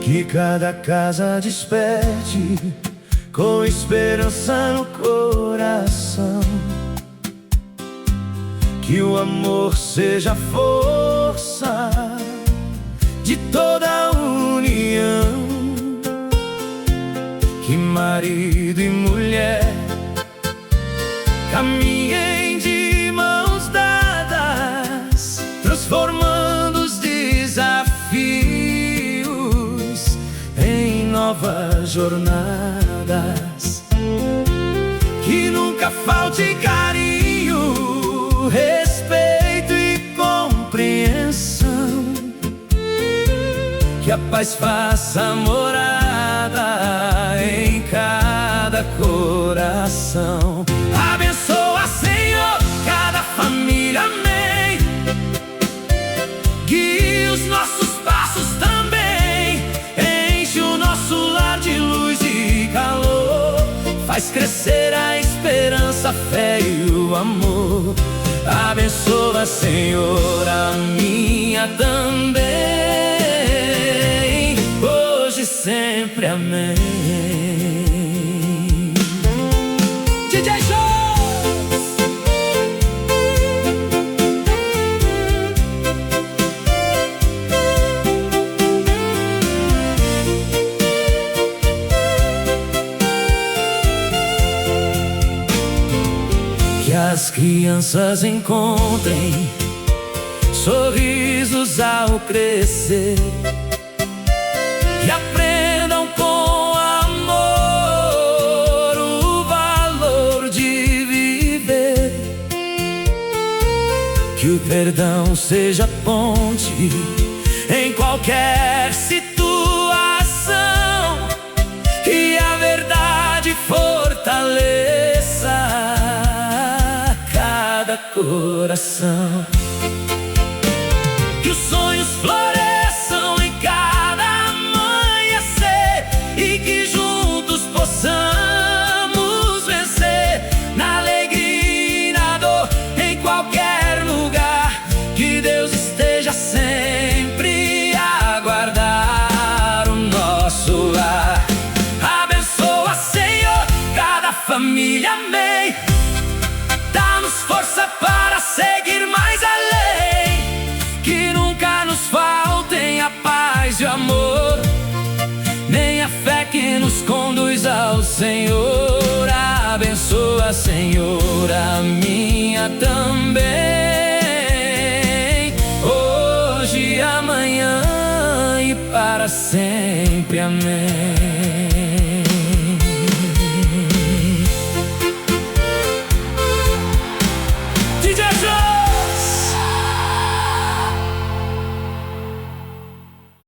Que cada casa desperte com esperança no coração. Que o amor seja a força de toda a união. Que marido e mulher caminhem de mãos dadas, transformando os desafios em novas jornadas. Que nunca falte carinho, respeito e compreensão. Que a paz faça morada em cada coração. Abençoa, Senhor, cada família, amém. Guie os nossos passos também. Enche o nosso lar de luz e calor. Faz crescer a esperança, a fé e o amor. Abençoa, Senhor, a minha também. Hoje e sempre, amém. DJ Jones! Que as crianças encontrem sorrisos ao crescer. Que aprendam com amor o valor de viver. Que o perdão seja ponte em qualquer situação. Que a verdade fortaleça cada coração. Que os sonhos floresçam em cada amanhecer. E que juntos possamos vencer na alegria e na dor, em qualquer lugar. Que Deus esteja sempre a guardar o nosso lar. Abençoa, Senhor, cada família, amém. Dá-nos força para seguir mais além. Que nunca nos faltem a paz e o amor, nem a fé que nos conduz ao Senhor. Abençoa, Senhor, a minha também. Hoje, amanhã e para sempre, amém.